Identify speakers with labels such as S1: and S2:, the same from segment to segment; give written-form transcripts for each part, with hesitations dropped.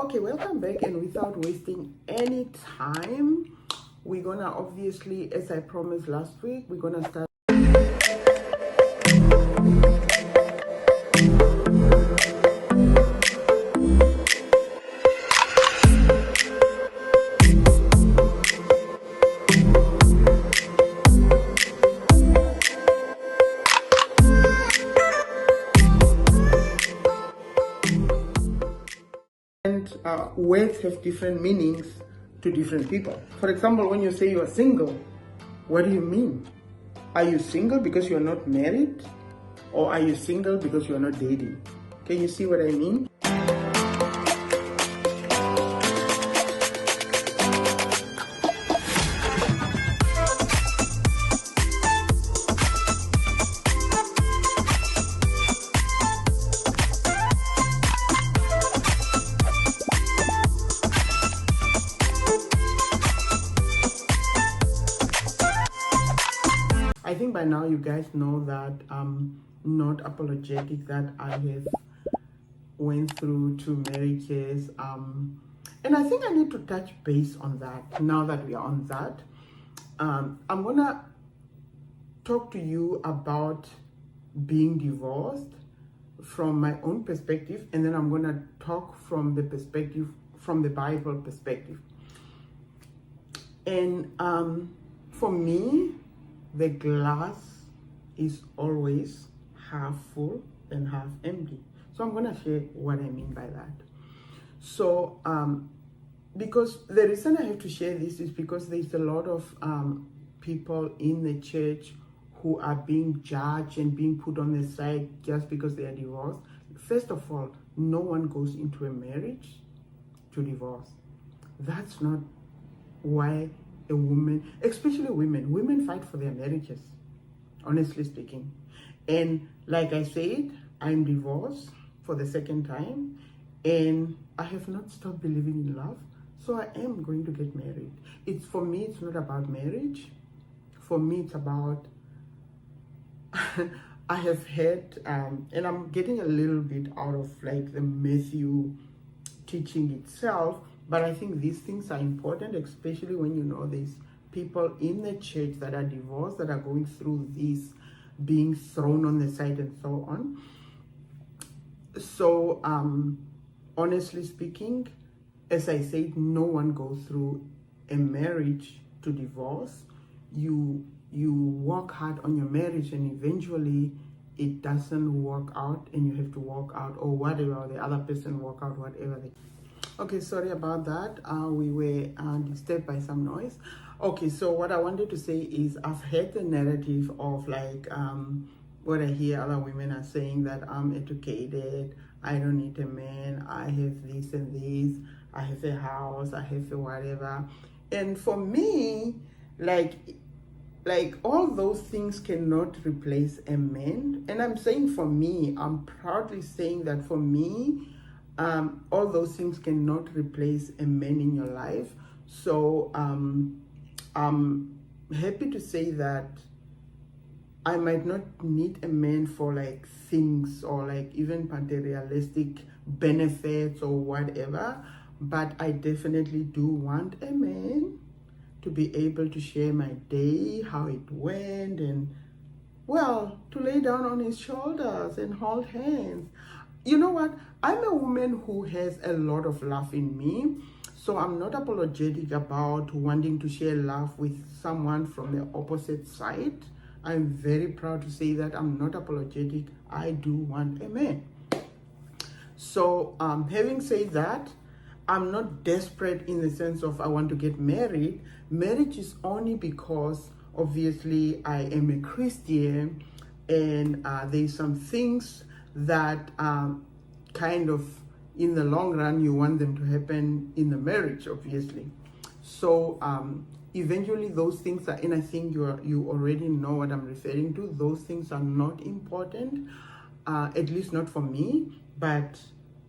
S1: Okay, welcome back, and without wasting any time, we're gonna obviously, as I promised last week, we're gonna start. Words have different meanings to different people. For example, when you say you are single, what do you mean? Are you single because you are not married? Or are you single because you are not dating? Can you see what I mean? I think by now you guys know that I'm not apologetic that I have went through 2 marriages, and I think I need to touch base on that. Now that we are on that, I'm gonna talk to you about being divorced from my own perspective, and then I'm gonna talk from the perspective, from the Bible perspective. And for me, the glass is always half full and half empty. So I'm gonna share what I mean by that. So because the reason I have to share this is because there's a lot of people in the church who are being judged and being put on the side just because they are divorced. First of all, no one goes into a marriage to divorce. That's not why a woman, especially women fight for their marriages, honestly speaking. And like I said, I'm divorced for the 2nd time, and I have not stopped believing in love, so I am going to get married. It's, for me, it's not about marriage. For me, it's about I have had and I'm getting a little bit out of like the Matthew teaching itself, but I think these things are important, especially when you know there's people in the church that are divorced, that are going through this, being thrown on the side and so on. So honestly speaking, as I said, no one goes through a marriage to divorce. You work hard on your marriage, and eventually it doesn't work out, and you have to walk out, or whatever, or the other person walk out, whatever they. Okay, sorry about that. We were disturbed by some noise. Okay, so what I wanted to say is I've heard the narrative of like what I hear other women are saying, that I'm educated, I don't need a man, I have this and this, I have a house, I have a whatever. And for me, like all those things cannot replace a man. And I'm saying for me, I'm proudly saying that for me, all those things cannot replace a man in your life. So I'm happy to say that I might not need a man for like things, or like even materialistic benefits or whatever, but I definitely do want a man to be able to share my day, how it went, and well, to lay down on his shoulders and hold hands. You know what? I'm a woman who has a lot of love in me, so I'm not apologetic about wanting to share love with someone from the opposite side. I'm very proud to say that I'm not apologetic. I do want a man. So having said that, I'm not desperate in the sense of I want to get married. Marriage is only because obviously I am a Christian, and there's some things that kind of in the long run you want them to happen in the marriage, obviously. So eventually those things are, and I think you already know what I'm referring to, those things are not important, at least not for me, but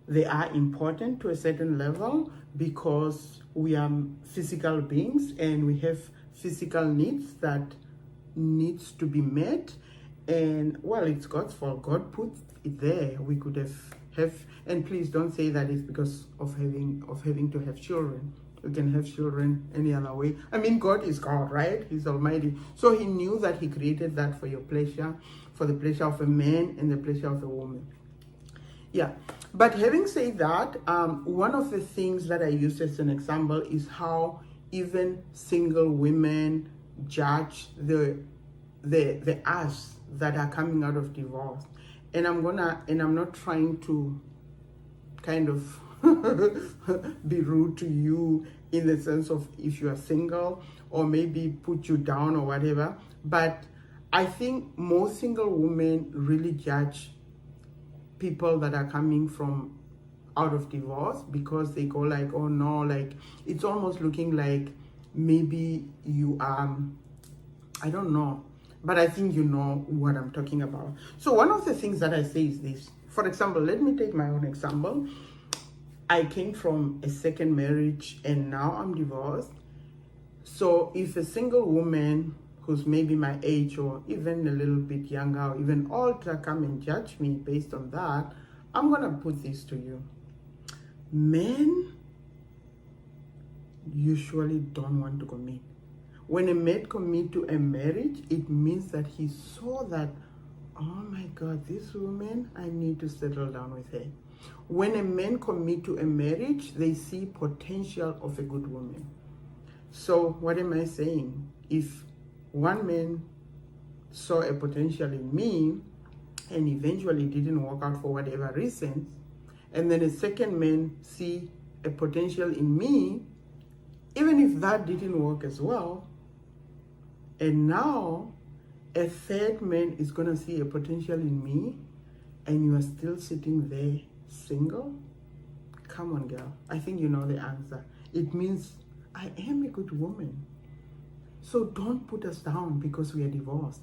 S1: they are important to a certain level, because we are physical beings and we have physical needs that needs to be met. And well, it's God's fault. God put it there. We could have have, and please don't say that it's because of having to have children. You can have children any other way. I mean, God is God, right? He's almighty. So he knew that he created that for your pleasure, for the pleasure of a man and the pleasure of a woman. Yeah. But having said that, one of the things that I use as an example is how even single women judge the us that are coming out of divorce. And I'm not trying to kind of be rude to you in the sense of if you are single or maybe put you down or whatever, but I think most single women really judge people that are coming from out of divorce because they go like, oh no, like it's almost looking like maybe you I don't know, but I think you know what I'm talking about. So one of the things that I say is this. For example, let me take my own example. I came from a second marriage and now I'm divorced. So if a single woman who's maybe my age or even a little bit younger or even older come and judge me based on that, I'm gonna put this to you. Men usually don't want to commit. When a man commit to a marriage, it means that he saw that, oh my God, this woman, I need to settle down with her. When a man commit to a marriage, they see potential of a good woman. So what am I saying? If one man saw a potential in me and eventually didn't work out for whatever reasons, and then a second man see a potential in me, even if that didn't work as well, and now a third man is going to see a potential in me, and you are still sitting there single? Come on, girl. I think you know the answer. It means I am a good woman. So don't put us down because we are divorced.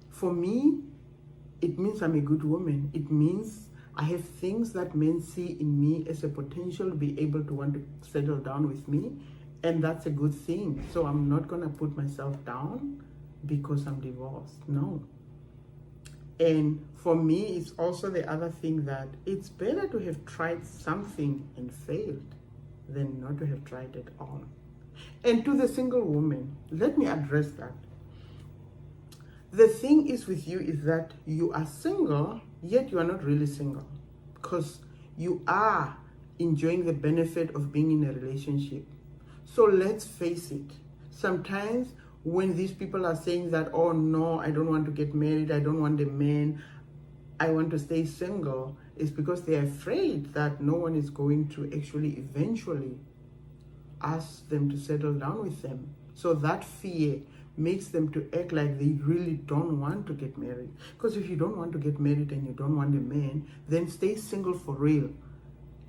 S1: For me, it means I'm a good woman. It means I have things that men see in me as a potential to be able to want to settle down with me. And that's a good thing. So I'm not going to put myself down because I'm divorced. No. And for me, it's also the other thing that it's better to have tried something and failed than not to have tried at all. And to the single woman, let me address that. The thing is with you is that you are single, yet you are not really single because you are enjoying the benefit of being in a relationship. So let's face it. Sometimes when these people are saying that, oh no, I don't want to get married, I don't want a man, I want to stay single, it's because they're afraid that no one is going to actually eventually ask them to settle down with them. So that fear makes them to act like they really don't want to get married. Because if you don't want to get married and you don't want a man, then stay single for real.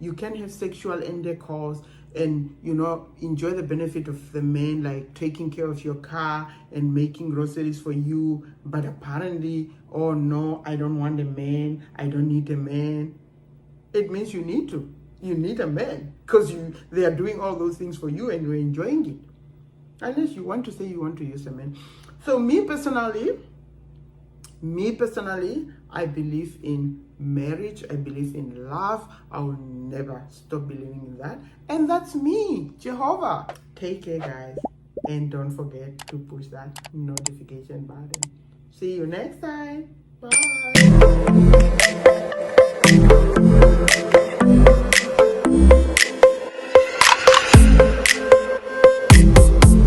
S1: You can have sexual intercourse and, you know, enjoy the benefit of the man, like taking care of your car and making groceries for you. But apparently, oh no, I don't want a man, I don't need a man. It means you need to. You need a man because they are doing all those things for you and you're enjoying it. Unless you want to say you want to use a man. So me personally, I believe in marriage. I believe in love. I will never stop believing in that. And that's me, Jehovah. Take care, guys. And don't forget to push that notification button. See you next time. Bye.